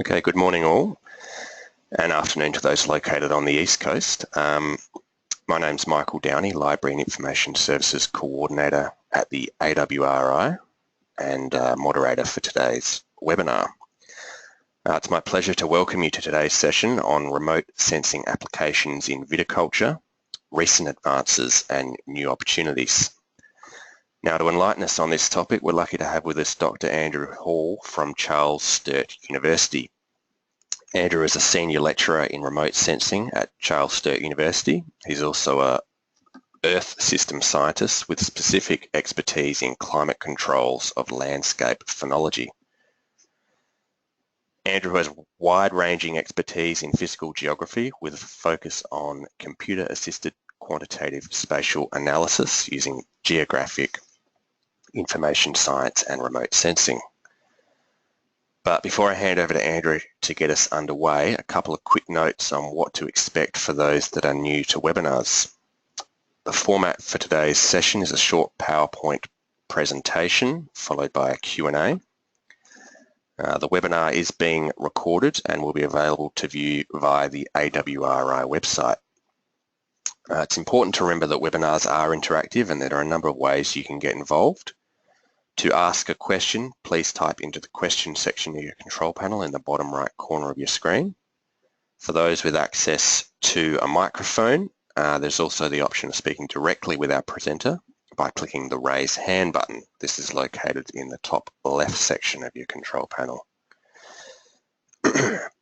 Okay, good morning all, and afternoon to those located on the East Coast. My name's Michael Downey, Library and Information Services Coordinator at the AWRI and moderator for today's webinar. It's my pleasure to welcome you to today's session on remote sensing applications in viticulture, recent advances and new opportunities. Now, to enlighten us on this topic, we're lucky to have with us Dr. Andrew Hall from Sturt University. Andrew is a senior lecturer in remote sensing at Sturt University. He's also a Earth system scientist with specific expertise in climate controls of landscape phenology. Andrew has wide-ranging expertise in physical geography with a focus on computer-assisted quantitative spatial analysis using geographic information science and remote sensing. But before I hand over to Andrew to get us underway, a couple of quick notes on what to expect for those that are new to webinars. The format for today's session is a short PowerPoint presentation followed by a Q&A. The webinar is being recorded and will be available to view via the AWRI website. It's important to remember that webinars are interactive and there are a number of ways you can get involved. To ask a question, please type into the question section of your control panel in the bottom right corner of your screen. For those with access to a microphone, there's also the option of speaking directly with our presenter by clicking the raise hand button. This is located in the top left section of your control panel.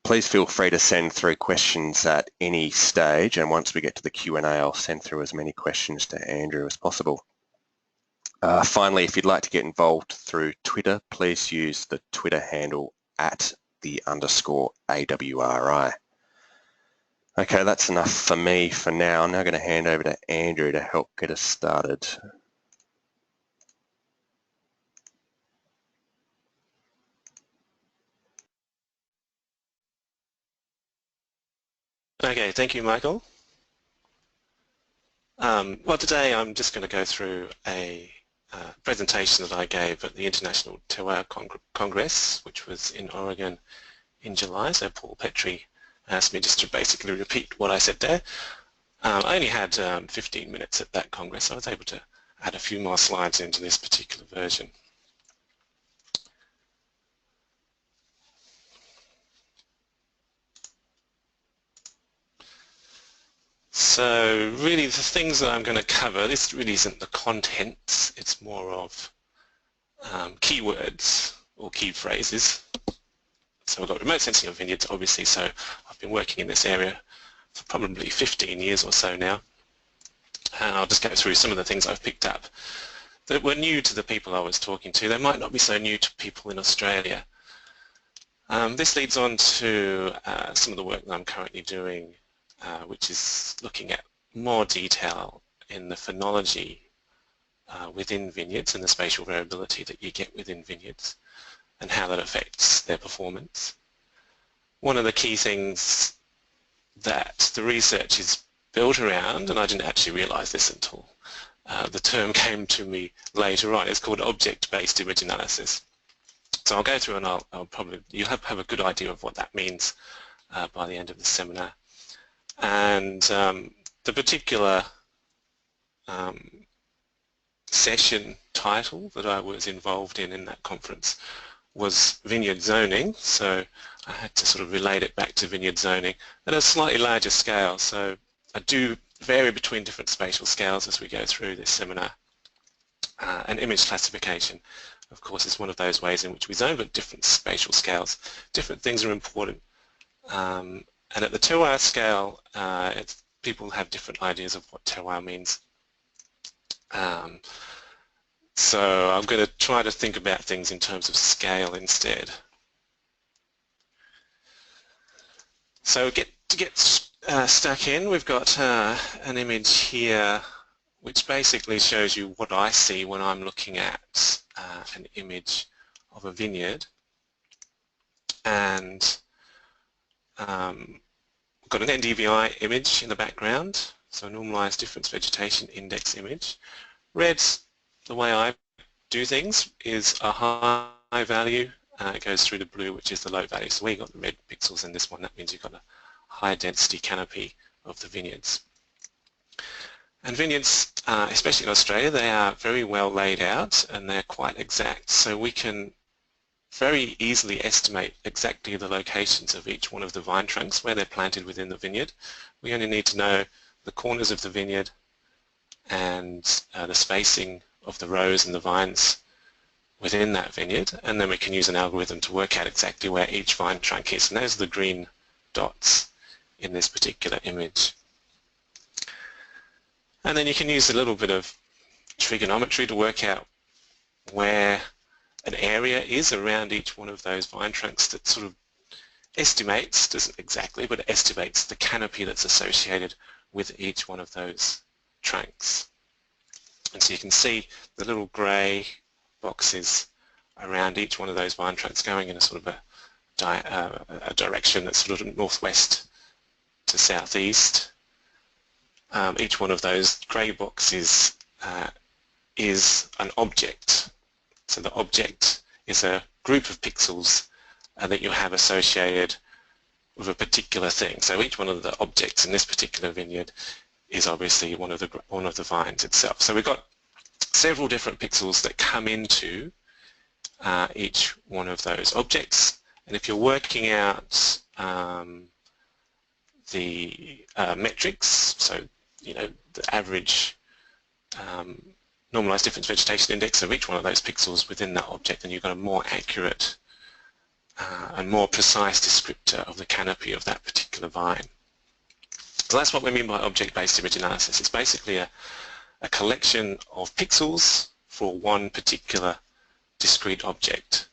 Please feel free to send through questions at any stage, and once we get to the Q&A, I'll send through as many questions to Andrew as possible. Finally, if you'd like to get involved through Twitter, please use the Twitter handle @_AWRI. Okay, that's enough for me for now. I'm now going to hand over to Andrew to help get us started. Okay, thank you, Michael. Well, today I'm just going to go through a presentation that I gave at the International Terroir Congress, which was in Oregon in July. So Paul Petrie asked me just to basically repeat what I said there. I only had 15 minutes at that Congress, so I was able to add a few more slides into this particular version. So really the things that I'm going to cover, this really isn't the contents, it's more of keywords or key phrases. So I've got remote sensing of vineyards, obviously, so I've been working in this area for probably 15 years or so now. And I'll just go through some of the things I've picked up that were new to the people I was talking to. They might not be so new to people in Australia. This leads on to some of the work that I'm currently doing, which is looking at more detail in the phenology within vineyards and the spatial variability that you get within vineyards and how that affects their performance. One of the key things that the research is built around, and I didn't actually realize this until the term came to me later on, it's called object-based image analysis. So I'll go through and you'll have a good idea of what that means by the end of the seminar. And the particular session title that I was involved in that conference was vineyard zoning, so I had to sort of relate it back to vineyard zoning at a slightly larger scale. So I do vary between different spatial scales as we go through this seminar. And image classification, of course, is one of those ways in which we zone, but different spatial scales. Different things are important. And at the terroir scale, people have different ideas of what terroir means. So I'm going to try to think about things in terms of scale instead. So to get stuck in, we've got an image here which basically shows you what I see when I'm looking at an image of a vineyard. And we've got an Ndvi image in the background, so a normalized difference vegetation index image. Red, the way I do things, is a high value it goes through the blue, which is the low value. So we got the red pixels in this one. That means you've got a high density canopy of the vineyards. And vineyards, especially in Australia, they are very well laid out and they're quite exact. So we can very easily estimate exactly the locations of each one of the vine trunks where they're planted within the vineyard. We only need to know the corners of the vineyard and the spacing of the rows and the vines within that vineyard, and then we can use an algorithm to work out exactly where each vine trunk is. And those are the green dots in this particular image. And then you can use a little bit of trigonometry to work out where an area is around each one of those vine trunks that sort of estimates, doesn't exactly, but estimates the canopy that's associated with each one of those trunks. And so you can see the little grey boxes around each one of those vine trunks going in a sort of a direction that's sort of northwest to southeast. Each one of those grey boxes is an object. So the object is a group of pixels that you have associated with a particular thing. So each one of the objects in this particular vineyard is obviously one of the vines itself. So we've got several different pixels that come into each one of those objects. And if you're working out the metrics, so the average normalized difference vegetation index of each one of those pixels within that object, then you've got a more accurate and more precise descriptor of the canopy of that particular vine. So that's what we mean by object-based image analysis. It's basically a collection of pixels for one particular discrete object.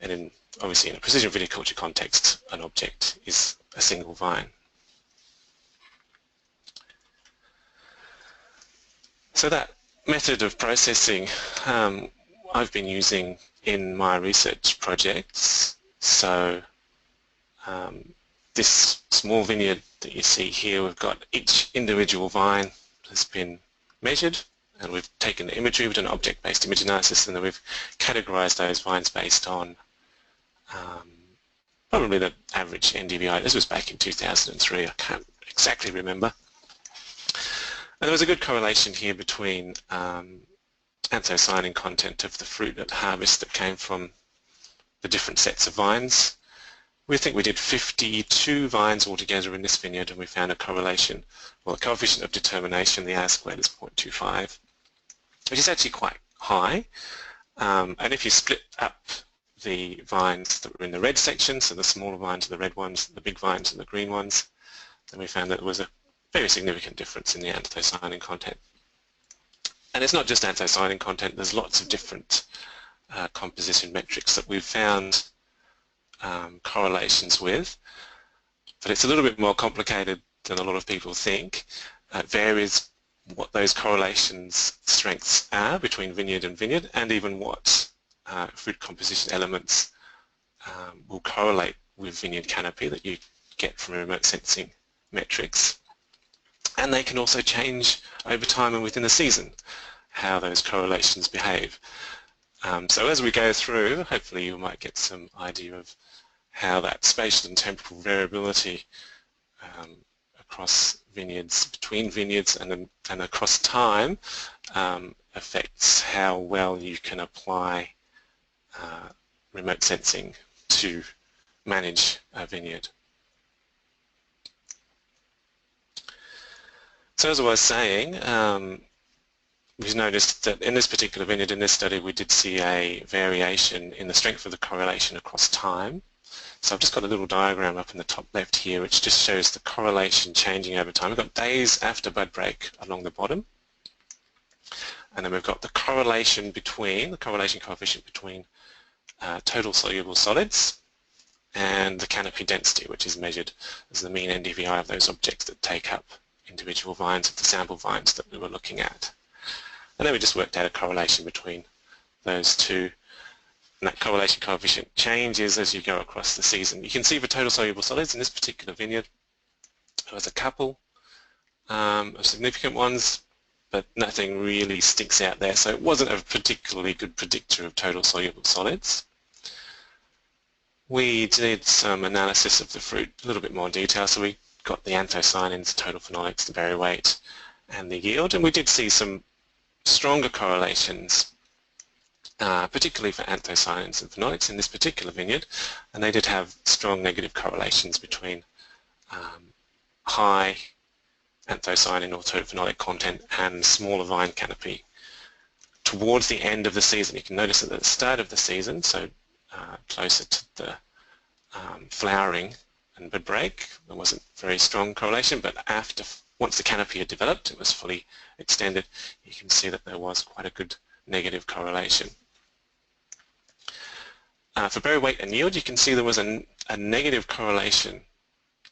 And obviously in a precision viticulture context, an object is a single vine. So that method of processing I've been using in my research projects. So this small vineyard that you see here, we've got each individual vine has been measured, and we've taken the imagery, we've done object-based image analysis, and then we've categorized those vines based on probably the average Ndvi. This was back in 2003, I can't exactly remember. And there was a good correlation here between anthocyanin content of the fruit at harvest that came from the different sets of vines. We think we did 52 vines altogether in this vineyard, and we found a correlation, well, a coefficient of determination, the R-squared is 0.25, which is actually quite high. And if you split up the vines that were in the red section, so the smaller vines are the red ones, the big vines are the green ones, then we found that there was a very significant difference in the anthocyanin content. And it's not just anthocyanin content, there's lots of different composition metrics that we've found correlations with, but it's a little bit more complicated than a lot of people think. It varies what those correlations strengths are between vineyard and vineyard, and even what fruit composition elements will correlate with vineyard canopy that you get from remote sensing metrics. And they can also change over time and within a season how those correlations behave. So as we go through, hopefully you might get some idea of how that spatial and temporal variability across vineyards, between vineyards and across time affects how well you can apply remote sensing to manage a vineyard. So as I was saying, we've noticed that in this particular vineyard, in this study, we did see a variation in the strength of the correlation across time. So I've just got a little diagram up in the top left here which just shows the correlation changing over time. We've got days after bud break along the bottom, and then we've got the correlation coefficient between total soluble solids and the canopy density, which is measured as the mean Ndvi of those objects that take up individual vines of the sample vines that we were looking at. And then we just worked out a correlation between those two, and that correlation coefficient changes as you go across the season. You can see for total soluble solids in this particular vineyard there was a couple of significant ones, but nothing really sticks out there, so it wasn't a particularly good predictor of total soluble solids. we did some analysis of the fruit, a little bit more detail. So we got the anthocyanins, the total phenolics, the berry weight, and the yield, and we did see some stronger correlations, particularly for anthocyanins and phenolics in this particular vineyard, and they did have strong negative correlations between high anthocyanin or total phenolic content and smaller vine canopy. Towards the end of the season, you can notice that at the start of the season, so closer to the flowering and bud break, there wasn't very strong correlation, but once the canopy had developed, it was fully extended, you can see that there was quite a good negative correlation. For berry weight and yield, you can see there was a negative correlation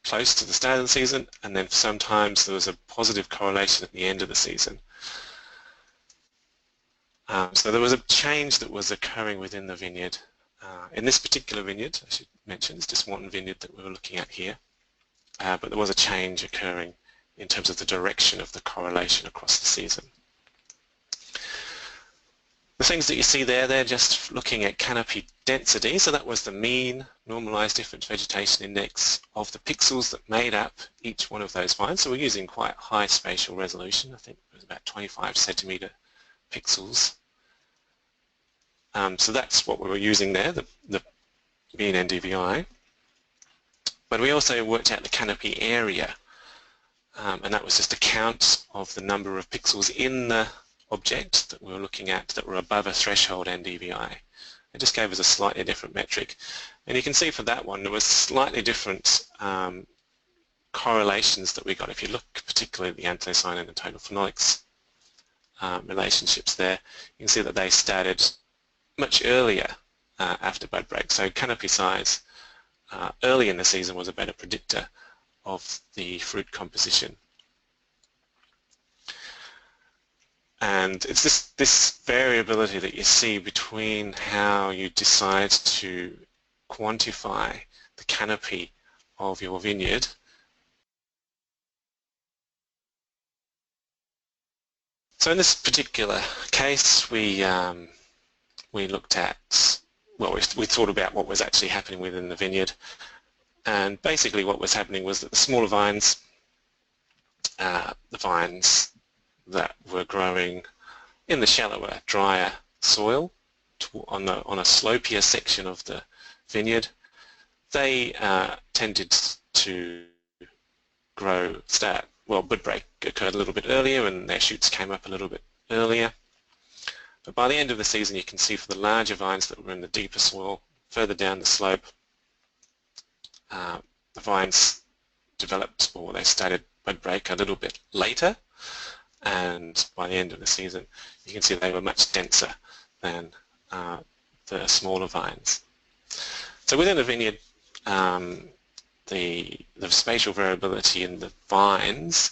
close to the start of the season, and then sometimes there was a positive correlation at the end of the season. So there was a change that was occurring within the vineyard. In this particular vineyard, I should mention, it's just one vineyard that we were looking at here, but there was a change occurring in terms of the direction of the correlation across the season. The things that you see there, they're just looking at canopy density, so that was the mean normalized difference vegetation index of the pixels that made up each one of those vines. So we're using quite high spatial resolution. I think it was about 25 centimeter pixels. So that's what we were using there, the mean Ndvi. But we also worked out the canopy area, and that was just a count of the number of pixels in the object that we were looking at that were above a threshold Ndvi. It just gave us a slightly different metric. And you can see for that one there was slightly different correlations that we got. If you look particularly at the anthocyanin and total phenolics relationships there, you can see that they started much earlier after bud break. So canopy size early in the season was a better predictor of the fruit composition. And it's this variability that you see between how you decide to quantify the canopy of your vineyard. So in this particular case, we looked at, well, we thought about what was actually happening within the vineyard, and basically what was happening was that the smaller vines, the vines that were growing in the shallower, drier soil on a slopier section of the vineyard, they tended to bud break occurred a little bit earlier and their shoots came up a little bit earlier. But by the end of the season, you can see for the larger vines that were in the deeper soil, further down the slope, the vines developed, or they started bud break a little bit later, and by the end of the season, you can see they were much denser than the smaller vines. So within a vineyard, the spatial variability in the vines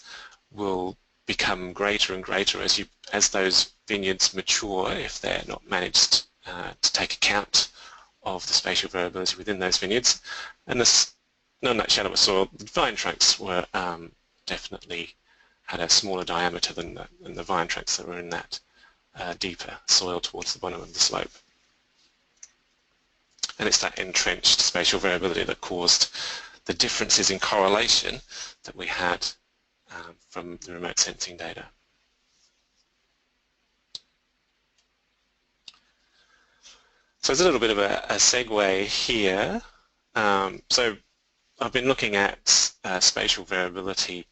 will become greater and greater as those vineyards mature, if they're not managed to take account of the spatial variability within those vineyards. And in that shallower soil, the vine trunks were definitely had a smaller diameter than the vine trunks that were in that deeper soil towards the bottom of the slope. And it's that entrenched spatial variability that caused the differences in correlation that we had from the remote sensing data. So there's a little bit of a segue here. So I've been looking at spatial variability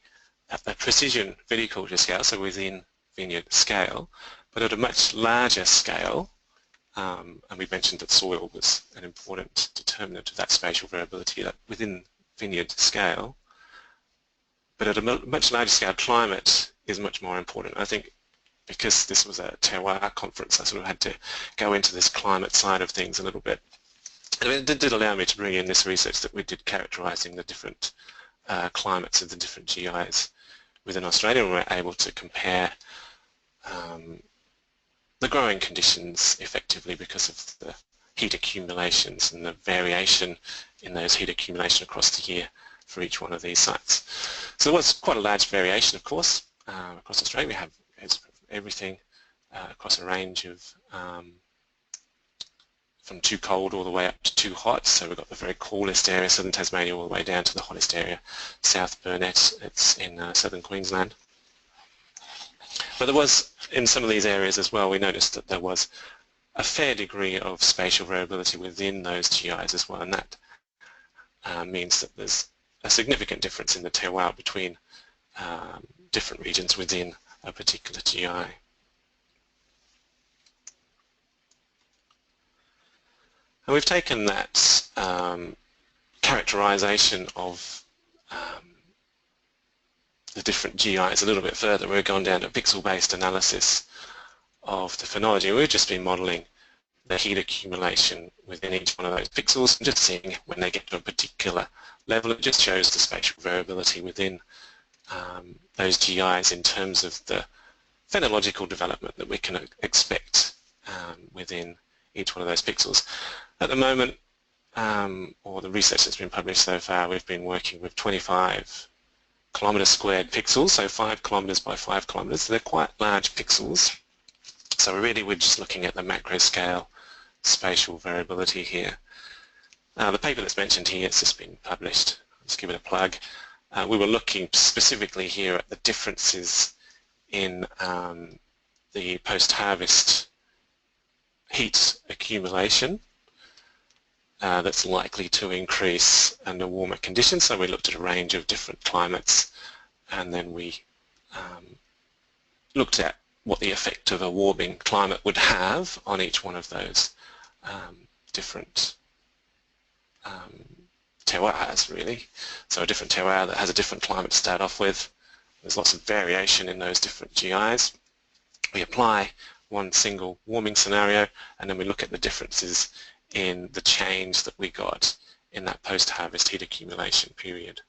at the precision viticulture scale, so within vineyard scale, but at a much larger scale, and we mentioned that soil was an important determinant of that spatial variability within vineyard scale, but at a much larger scale, climate is much more important. I think because this was a terroir conference, I sort of had to go into this climate side of things a little bit. And it did allow me to bring in this research that we did characterising the different climates of the different GIs within Australia, and we were able to compare the growing conditions effectively because of the heat accumulations and the variation in those heat accumulation across the year for each one of these sites. So there was quite a large variation, of course, across Australia. We have everything across a range of from too cold all the way up to too hot. So we've got the very coolest area, southern Tasmania, all the way down to the hottest area, South Burnett. It's in southern Queensland. But there was, in some of these areas as well, we noticed that there was a fair degree of spatial variability within those GIs as well, and that means that there's a significant difference in the terroir between different regions within a particular GI. And we've taken that characterization of the different GIs a little bit further. We've gone down to pixel-based analysis of the phenology. We've just been modelling the heat accumulation within each one of those pixels and just seeing when they get to a particular level. It just shows the spatial variability within those GIs in terms of the phenological development that we can expect within each one of those pixels. At the moment, or the research that's been published so far, we've been working with 25 kilometre squared pixels, so 5 kilometres by 5 kilometres. So they're quite large pixels. So really we're just looking at the macro scale spatial variability here. The paper that's mentioned here has just been published. Let's give it a plug. We were looking specifically here at the differences in the post-harvest heat accumulation that's likely to increase under warmer conditions. So we looked at a range of different climates, and then we looked at what the effect of a warming climate would have on each one of those different terroirs, really. So a different terroir that has a different climate to start off with. There's lots of variation in those different GIs. We apply one single warming scenario, and then we look at the differences in the change that we got in that post-harvest heat accumulation period.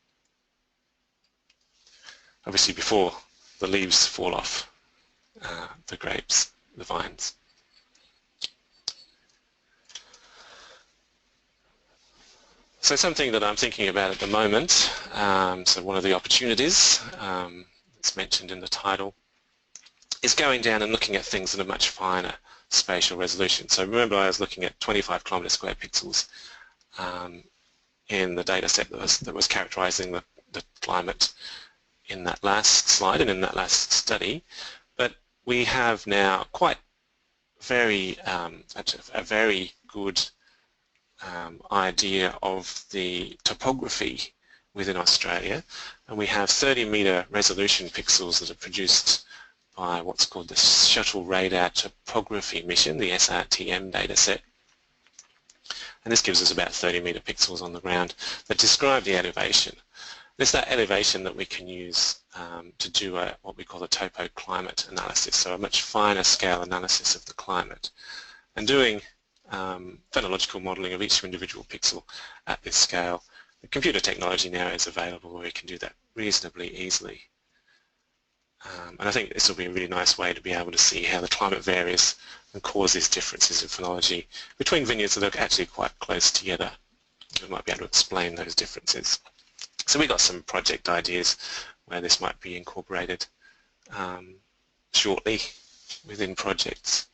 Obviously before the leaves fall off the grapes, the vines. So something that I'm thinking about at the moment, so one of the opportunities that's mentioned in the title, is going down and looking at things in a much finer spatial resolution. So remember, I was looking at 25 kilometre square pixels in the data set that was characterising the climate in that last slide and in that last study. But we have now quite a very good idea of the topography within Australia, and we have 30-metre resolution pixels that are produced by what's called the Shuttle Radar Topography Mission, the SRTM dataset. And this gives us about 30-metre pixels on the ground that describe the elevation. It's that elevation that we can use to do what we call a topoclimate analysis, so a much finer scale analysis of the climate. And doing phenological modelling of each individual pixel at this scale, the computer technology now is available where we can do that reasonably easily. And I think this will be a really nice way to be able to see how the climate varies and causes differences in phenology between vineyards that are actually quite close together. We might be able to explain those differences. So we've got some project ideas where this might be incorporated shortly within projects.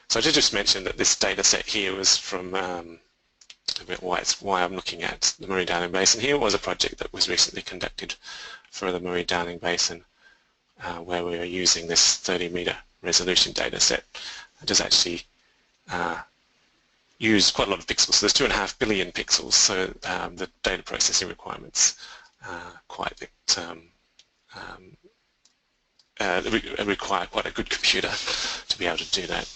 So I just mentioned that this data set here was from why I'm looking at the Murray-Darling Basin. Here was a project that was recently conducted for the Murray-Darling Basin where we are using this 30-metre resolution data set. It does actually use quite a lot of pixels. So there's 2.5 billion pixels, so the data processing requirements require quite a good computer to be able to do that.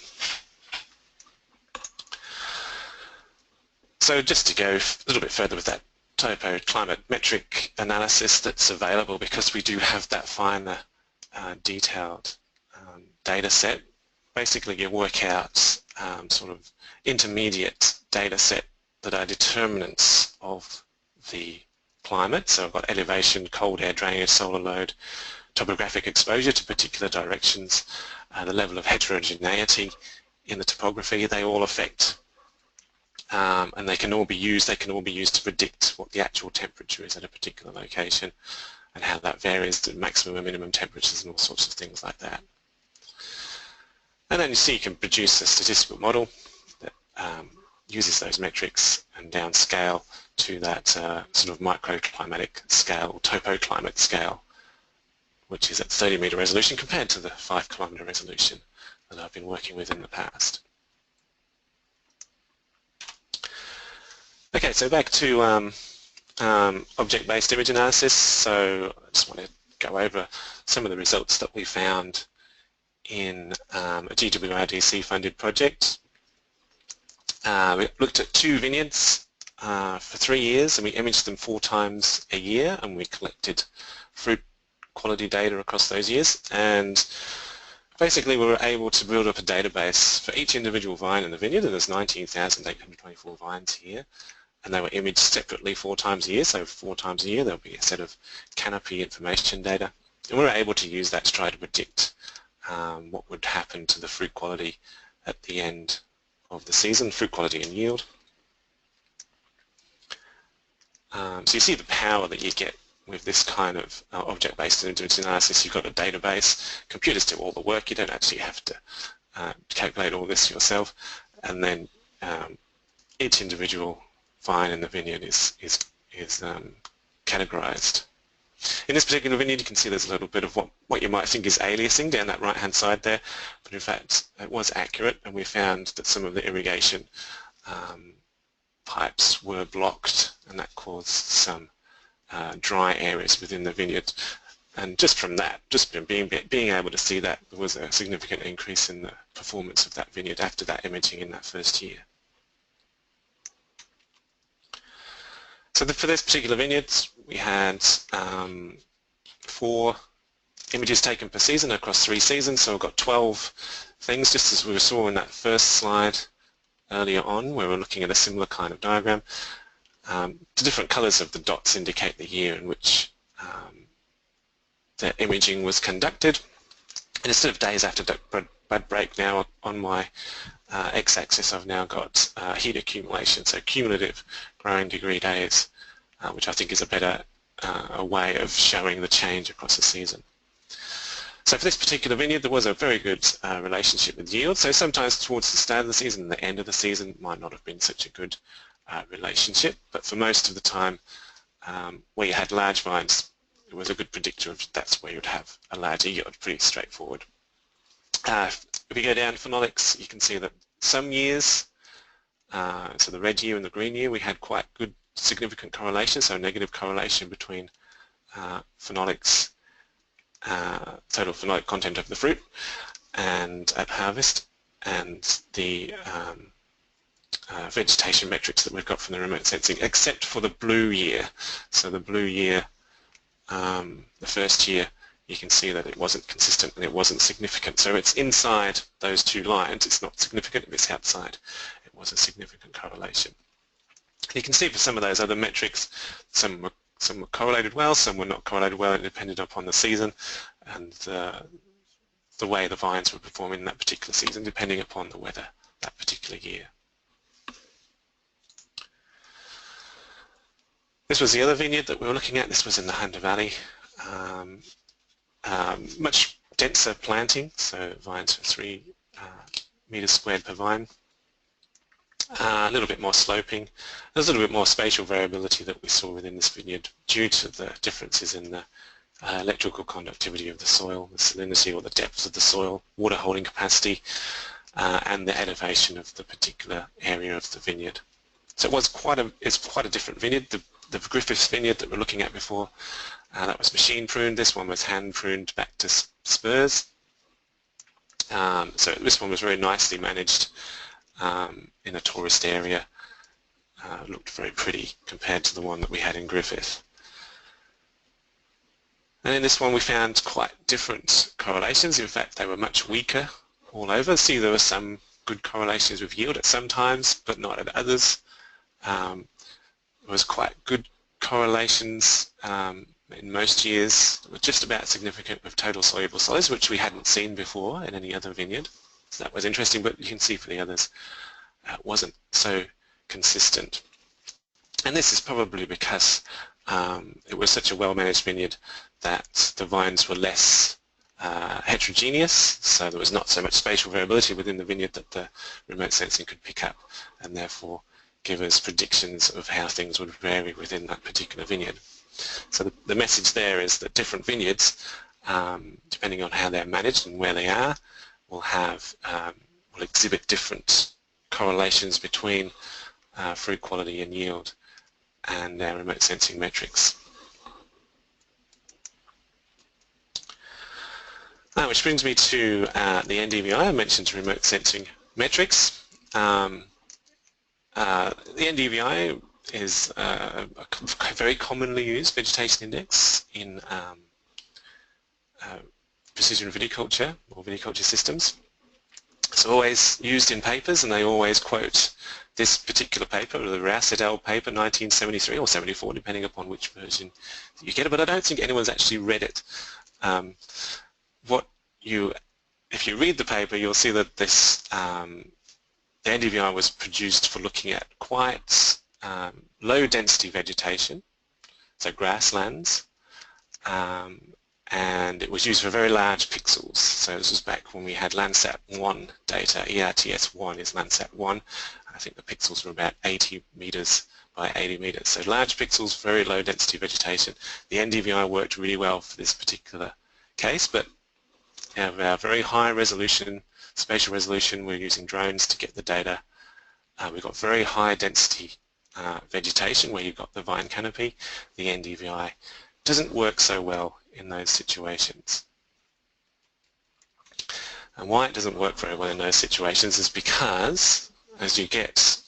So just to go a little bit further with that topoclimate metric analysis that's available, because we do have that finer detailed data set. Basically you work out sort of intermediate data set that are determinants of the climate. So I've got elevation, cold air drainage, solar load, topographic exposure to particular directions, the level of heterogeneity in the topography. They all affect and they can all be used to predict what the actual temperature is at a particular location and how that varies to maximum and minimum temperatures and all sorts of things like that. And then you see you can produce a statistical model that uses those metrics and downscale to that sort of microclimatic scale, or topoclimate scale, which is at 30-metre resolution compared to the 5-kilometre resolution that I've been working with in the past. Okay, so back to object-based image analysis. So I just want to go over some of the results that we found in a GWRDC-funded project. We looked at 2 vineyards for 3 years, and we imaged them 4 times a year, and we collected fruit quality data across those years. And basically we were able to build up a database for each individual vine in the vineyard, and there's 19,824 vines here, and they were imaged separately 4 times a year. So 4 times a year there'll be a set of canopy information data, and we were able to use that to try to predict what would happen to the fruit quality at the end of the season, fruit quality and yield. So you see the power that you get with this kind of object-based image analysis. You've got a database, computers do all the work, you don't actually have to calculate all this yourself, and then each individual vine in the vineyard is categorized. In this particular vineyard you can see there's a little bit of what you might think is aliasing down that right hand side there, but in fact it was accurate, and we found that some of the irrigation pipes were blocked, and that caused some dry areas within the vineyard. And just from that, just being able to see that, there was a significant increase in the performance of that vineyard after that imaging in that first year. So for this particular vineyard, we had 4 images taken per season across 3 seasons, so we've got 12 things, just as we saw in that first slide earlier on, where we're looking at a similar kind of diagram. The different colours of the dots indicate the year in which the imaging was conducted. And instead of days after bud break, now on my x-axis I've now got heat accumulation, so cumulative growing degree days, which I think is a better way of showing the change across the season. So for this particular vineyard there was a very good relationship with yield, so sometimes towards the start of the season and the end of the season might not have been such a good relationship, but for most of the time where you had large vines, it was a good predictor of that's where you'd have a larger yield, pretty straightforward. If we go down to phenolics, you can see that some years, so the red year and the green year, we had quite good significant correlation, so negative correlation between phenolics, total phenolic content of the fruit and at harvest, and the vegetation metrics that we've got from the remote sensing, except for the blue year. So the blue year, the first year, you can see that it wasn't consistent and it wasn't significant. So it's inside those 2 lines, it's not significant. If it's outside, it was a significant correlation. You can see for some of those other metrics, some were correlated well, some were not correlated well. It depended upon the season and the way the vines were performing in that particular season, depending upon the weather that particular year. This was the other vineyard that we were looking at. This was in the Hunter Valley. Much denser planting, so vines are 3 meters squared per vine. A little bit more sloping. There's a little bit more spatial variability that we saw within this vineyard due to the differences in the electrical conductivity of the soil, the salinity or the depth of the soil, water holding capacity, and the elevation of the particular area of the vineyard. So it's quite a different vineyard. The Griffiths vineyard that we're looking at before, that was machine pruned. This one was hand pruned back to spurs. So this one was very nicely managed in a tourist area. Looked very pretty compared to the one that we had in Griffith. And in this one we found quite different correlations. In fact, they were much weaker all over. See, there were some good correlations with yield at some times, but not at others. It was quite good correlations in most years. It was just about significant with total soluble solids, which we hadn't seen before in any other vineyard. So that was interesting, but you can see for the others it wasn't so consistent. And this is probably because it was such a well-managed vineyard that the vines were less heterogeneous, so there was not so much spatial variability within the vineyard that the remote sensing could pick up, and therefore give us predictions of how things would vary within that particular vineyard. So the message there is that different vineyards, depending on how they're managed and where they are, will exhibit different correlations between fruit quality and yield and remote sensing metrics. Which brings me to the Ndvi. I mentioned remote sensing metrics. The Ndvi is a very commonly used vegetation index in precision viticulture or viticulture systems. It's always used in papers, and they always quote this particular paper, the Rouse et al. Paper, 1973 or 74, depending upon which version you get it, but I don't think anyone's actually read it. If you read the paper, you'll see that this the Ndvi was produced for looking at quite low density vegetation, so grasslands, and it was used for very large pixels. So this was back when we had Landsat 1 data. ERTS 1 is Landsat 1. I think the pixels were about 80 meters by 80 meters. So large pixels, very low density vegetation. The Ndvi worked really well for this particular case, but we have our very high resolution, spatial resolution. We're using drones to get the data. We've got very high density vegetation where you've got the vine canopy. The Ndvi doesn't work so well in those situations. And why it doesn't work very well in those situations is because as you get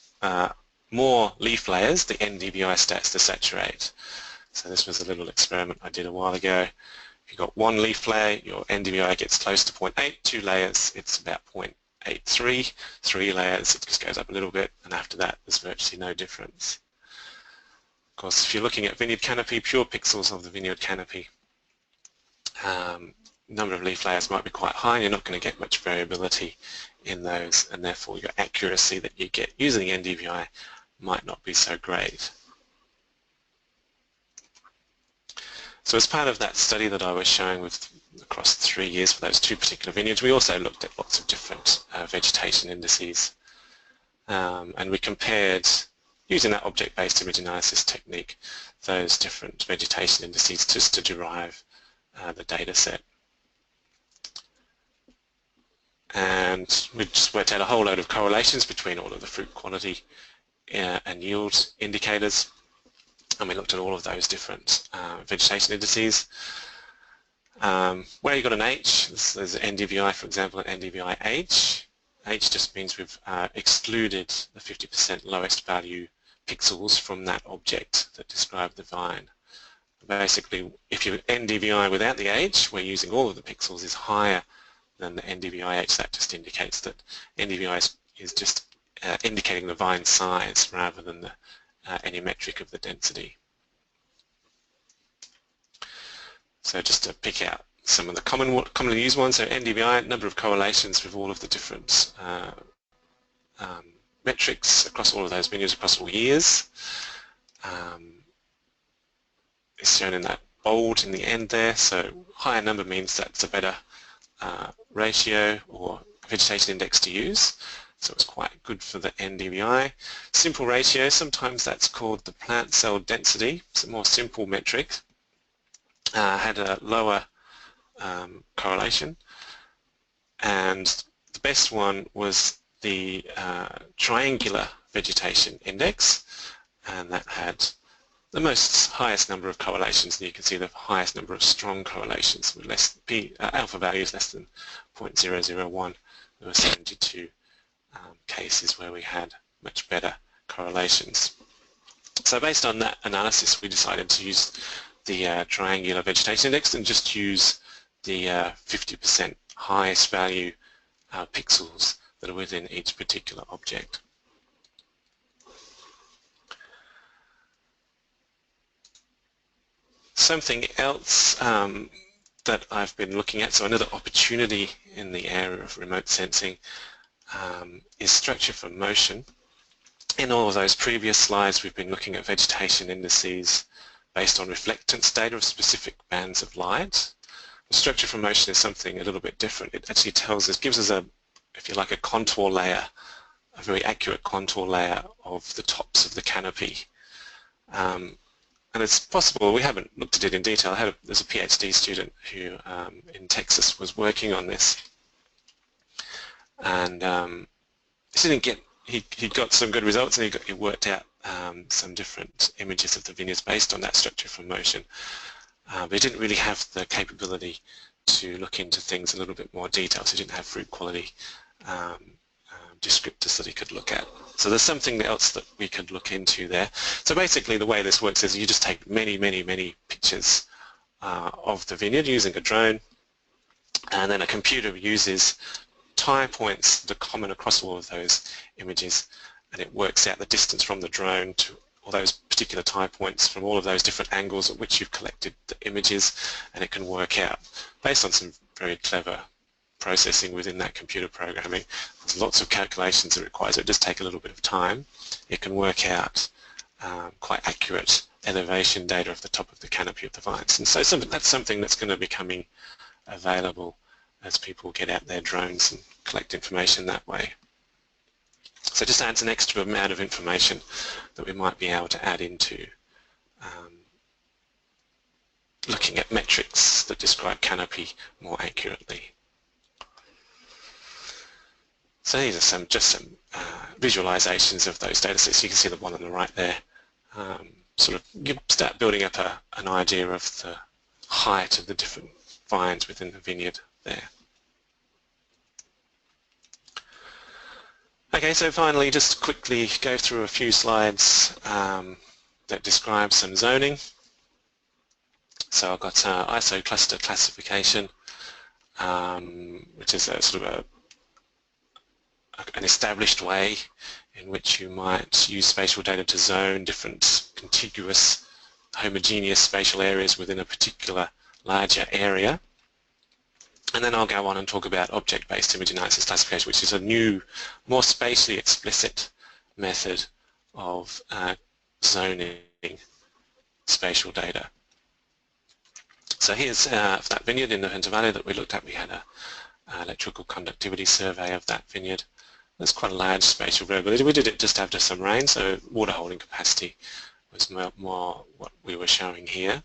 more leaf layers, the Ndvi starts to saturate. So this was a little experiment I did a while ago. If you've got one leaf layer, your Ndvi gets close to 0.8, 2 layers, it's about 0.83, 3 layers, it just goes up a little bit, and after that there's virtually no difference. Of course, if you're looking at vineyard canopy, pure pixels of the vineyard canopy, number of leaf layers might be quite high, and you're not going to get much variability in those, and therefore your accuracy that you get using the Ndvi might not be so great. So as part of that study that I was showing across 3 years for those 2 particular vineyards, we also looked at lots of different vegetation indices, and we compared, using that object-based image analysis technique, those different vegetation indices just to derive the data set. And we just worked out a whole load of correlations between all of the fruit quality and yield indicators, and we looked at all of those different vegetation indices. Where you got an H, there's an Ndvi, for example, an Ndvi H. H just means we've excluded the 50% lowest value pixels from that object that described the vine. Basically, if your Ndvi without the H, where using all of the pixels is higher than the Ndvi H, that just indicates that Ndvi is just indicating the vine size rather than the, any metric of the density. So just to pick out some of the commonly used ones, so Ndvi, number of correlations with all of the different metrics across all of those vineyards across all years. It's shown in that bold in the end there, so higher number means that's a better ratio or vegetation index to use, so it's quite good for the Ndvi. Simple ratio, sometimes that's called the plant cell density. It's a more simple metric, had a lower correlation, and the best one was the triangular vegetation index, and that had the highest number of correlations, and you can see the highest number of strong correlations with alpha values less than 0.001. There were 72 cases where we had much better correlations. So based on that analysis, we decided to use the triangular vegetation index and just use the 50% highest value pixels that are within each particular object. Something else that I've been looking at, so another opportunity in the area of remote sensing, is structure for motion. In all of those previous slides, we've been looking at vegetation indices based on reflectance data of specific bands of light. The structure from motion is something a little bit different. It actually tells us, gives us a, if you like, a contour layer, a very accurate contour layer of the tops of the canopy. And it's possible, we haven't looked at it in detail, there's a PhD student who in Texas was working on this, and he got some good results, and he worked out some different images of the vineyards based on that structure from motion. But he didn't really have the capability to look into things in a little bit more detail, so he didn't have fruit quality descriptors that he could look at. So there's something else that we could look into there. So basically the way this works is you just take many pictures of the vineyard using a drone, and then a computer uses tie points that are common across all of those images, and it works out the distance from the drone to all those particular tie points from all of those different angles at which you've collected the images, and it can work out, based on some very clever processing within that computer programming. There's lots of calculations it requires, so it does take a little bit of time. It can work out quite accurate elevation data of the top of the canopy of the vines. And so that's something that's going to be becoming available as people get out their drones and collect information that way. So it just adds an extra amount of information that we might be able to add into looking at metrics that describe canopy more accurately. So these are just some visualizations of those data sets. You can see the one on the right there. You start building up an idea of the height of the different vines within the vineyard there. Okay, so finally just quickly go through a few slides that describe some zoning. So I've got ISO cluster classification, which is a sort of an established way in which you might use spatial data to zone different contiguous homogeneous spatial areas within a particular larger area. And then I'll go on and talk about object-based image analysis classification, which is a new, more spatially explicit method of zoning spatial data. So here's for that vineyard in the Hunter Valley that we looked at. We had an electrical conductivity survey of that vineyard. That's quite a large spatial variability. We did it just after some rain, so water holding capacity was more what we were showing here.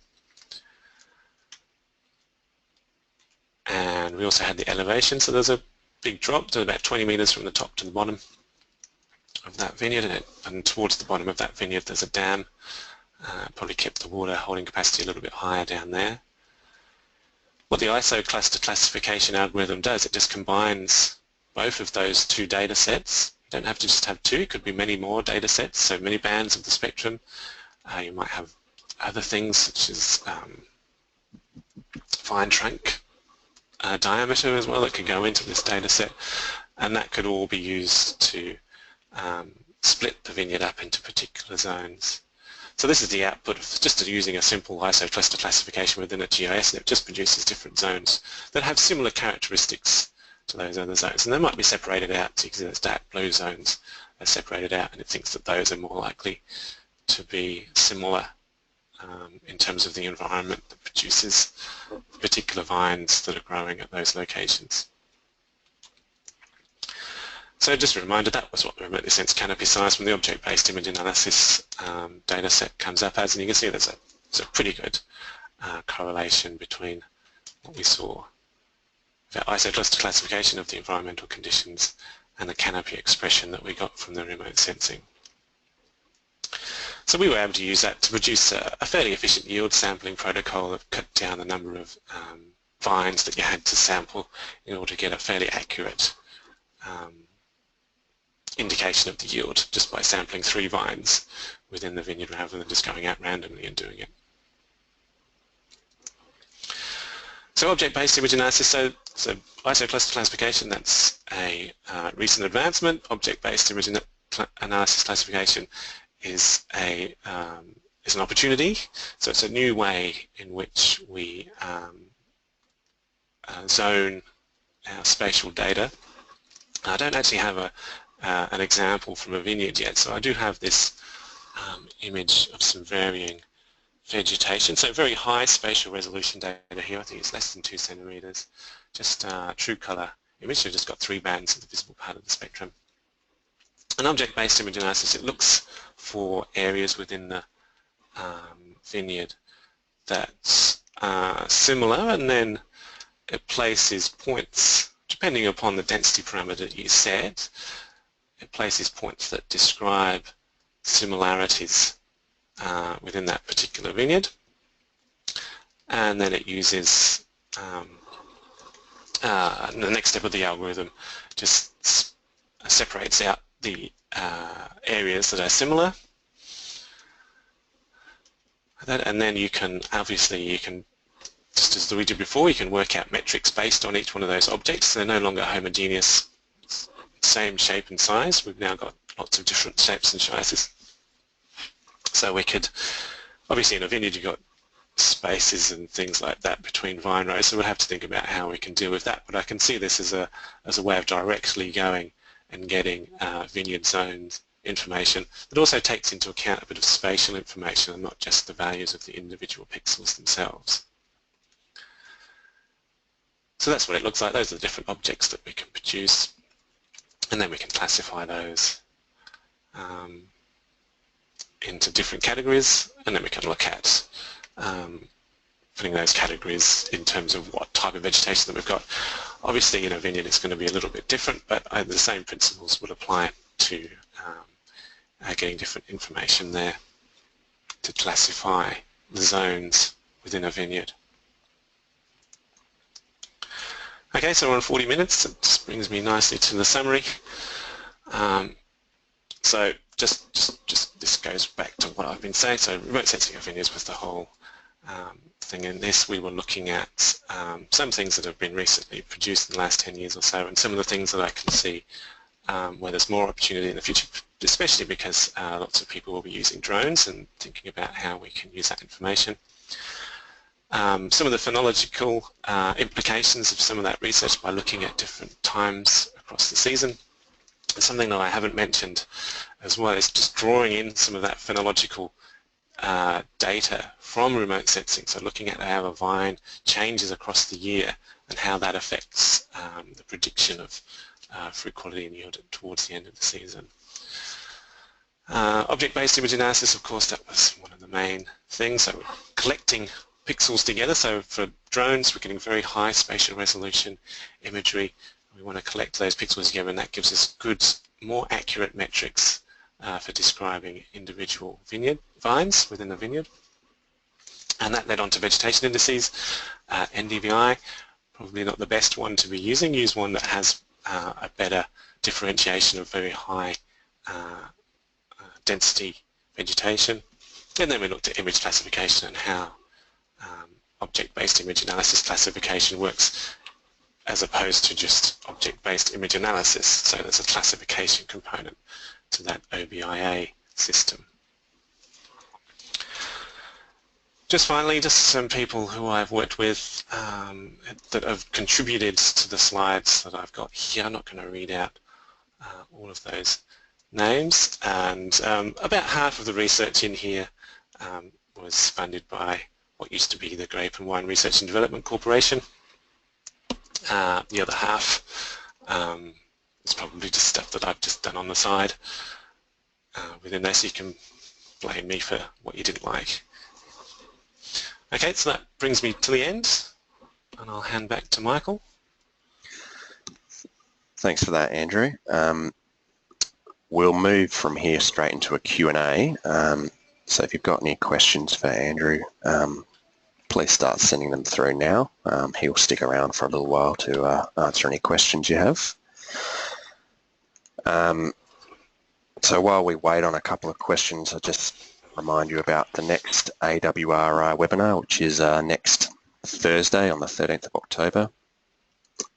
And we also had the elevation, so there's a big drop to about 20 meters from the top to the bottom of that vineyard, and towards the bottom of that vineyard there's a dam. Probably kept the water holding capacity a little bit higher down there. What the ISO cluster classification algorithm does, it just combines both of those two data sets. You don't have to just have two, it could be many more data sets, so many bands of the spectrum. You might have other things such as fine trunk diameter as well that could go into this data set, and that could all be used to split the vineyard up into particular zones. So this is the output of just using a simple ISO cluster classification within a GIS, and it just produces different zones that have similar characteristics to those other zones, and they might be separated out. So you can see those dark blue zones are separated out, and it thinks that those are more likely to be similar in terms of the environment that produces particular vines that are growing at those locations. So just a reminder, that was what the remotely sensed canopy size from the object-based image analysis data set comes up as, and you can see there's a pretty good correlation between what we saw, the ISO cluster classification of the environmental conditions and the canopy expression that we got from the remote sensing. So we were able to use that to produce a fairly efficient yield sampling protocol that cut down the number of vines that you had to sample in order to get a fairly accurate indication of the yield just by sampling 3 vines within the vineyard rather than just going out randomly and doing it. So object-based image analysis, so ISO cluster classification, that's a recent advancement. Object-based image analysis classification is an opportunity. So it's a new way in which we zone our spatial data. I don't actually have an example from a vineyard yet, so I do have this image of some varying vegetation. So very high spatial resolution data here. I think it's less than 2 centimeters. Just true color image. So just got 3 bands of the visible part of the spectrum. An object-based image analysis, it looks for areas within the vineyard that's similar, and then it places points, depending upon the density parameter you set, it places points that describe similarities within that particular vineyard, and then it uses the next step of the algorithm just separates out the areas that are similar, and then you can obviously just as we did before, you can work out metrics based on each one of those objects. They're no longer homogeneous, same shape and size. We've now got lots of different shapes and sizes. So we could, obviously in a vineyard you've got spaces and things like that between vine rows, so we'll have to think about how we can deal with that. But I can see this as a way of directly going and getting vineyard zones information that also takes into account a bit of spatial information and not just the values of the individual pixels themselves. So that's what it looks like. Those are the different objects that we can produce, and then we can classify those into different categories, and then we can look at putting those categories in terms of what type of vegetation that we've got. Obviously in a vineyard it's going to be a little bit different, but the same principles would apply to getting different information there to classify the zones within a vineyard. Okay, so we're on 40 minutes. That brings me nicely to the summary. So just this goes back to what I've been saying. So remote sensing of vineyards was the whole thing in this. We were looking at some things that have been recently produced in the last 10 years or so, and some of the things that I can see where there's more opportunity in the future, especially because lots of people will be using drones and thinking about how we can use that information. Some of the phenological implications of some of that research by looking at different times across the season. And something that I haven't mentioned as well is just drawing in some of that phenological data from remote sensing, so looking at how a vine changes across the year and how that affects the prediction of fruit quality and yield towards the end of the season. Object-based image analysis, of course, that was one of the main things. So collecting pixels together. So for drones, we're getting very high spatial resolution imagery. We want to collect those pixels together, and that gives us good, more accurate metrics for describing individual vineyard vines within a vineyard. And that led on to vegetation indices. Ndvi, probably not the best one to be using. Use one that has a better differentiation of very high density vegetation. And then we looked at image classification and how object-based image analysis classification works as opposed to just object-based image analysis. So there's a classification component to that OBIA system. Just finally, just some people who I've worked with that have contributed to the slides that I've got here. I'm not going to read out all of those names, and about half of the research in here was funded by what used to be the Grape and Wine Research and Development Corporation. The other half is probably just stuff that I've just done on the side within this. You can blame me for what you didn't like. Okay, so that brings me to the end, and I'll hand back to Michael. Thanks for that, Andrew. We'll move from here straight into a Q&A. So if you've got any questions for Andrew, please start sending them through now. He'll stick around for a little while to answer any questions you have. So while we wait on a couple of questions, I'll just remind you about the next AWRI webinar, which is next Thursday on the 13th of October.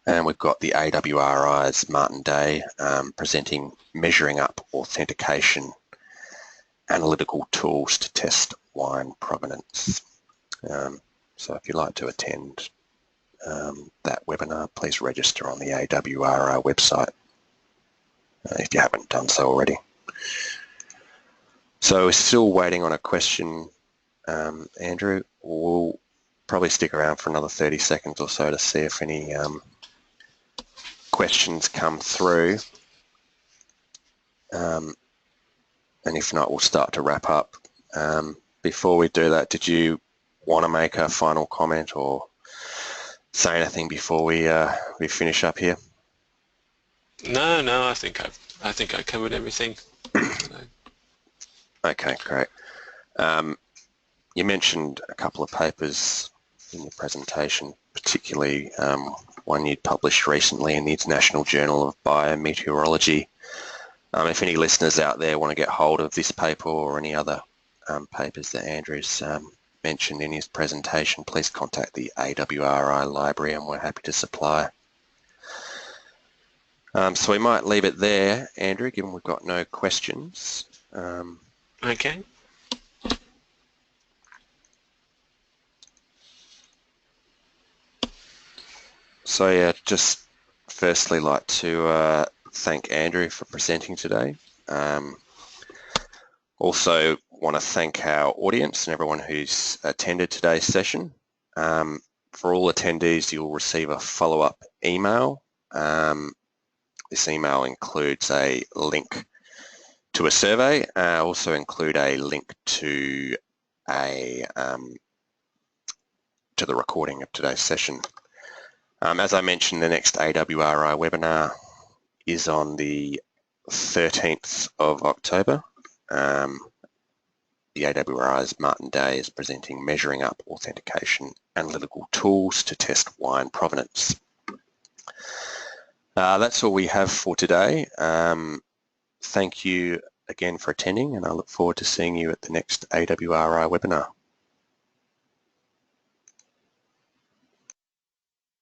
And we've got the AWRI's Martin Day presenting Measuring Up Authentication Analytical Tools to Test Wine Provenance. So if you'd like to attend that webinar, please register on the AWRI website if you haven't done so already. So we're still waiting on a question Andrew. We'll probably stick around for another 30 seconds or so to see if any questions come through. And if not, we'll start to wrap up. Before we do that, did you want to make a final comment or say anything before we finish up here? No, I think I covered everything. Okay, great. You mentioned a couple of papers in your presentation, particularly one you'd published recently in the International Journal of Biometeorology. If any listeners out there want to get hold of this paper or any other papers that Andrew's mentioned in his presentation, please contact the AWRI library and we're happy to supply. So we might leave it there, Andrew, given we've got no questions. Okay. So yeah, just firstly like to thank Andrew for presenting today. Also want to thank our audience and everyone who's attended today's session. For all attendees, you'll receive a follow-up email. This email includes a link to a survey, also include a link to the recording of today's session. As I mentioned, the next AWRI webinar is on the 13th of October. The AWRI's Martin Day is presenting Measuring Up Authentication Analytical Tools to Test Wine Provenance. That's all we have for today. Thank you again for attending, and I look forward to seeing you at the next AWRI webinar.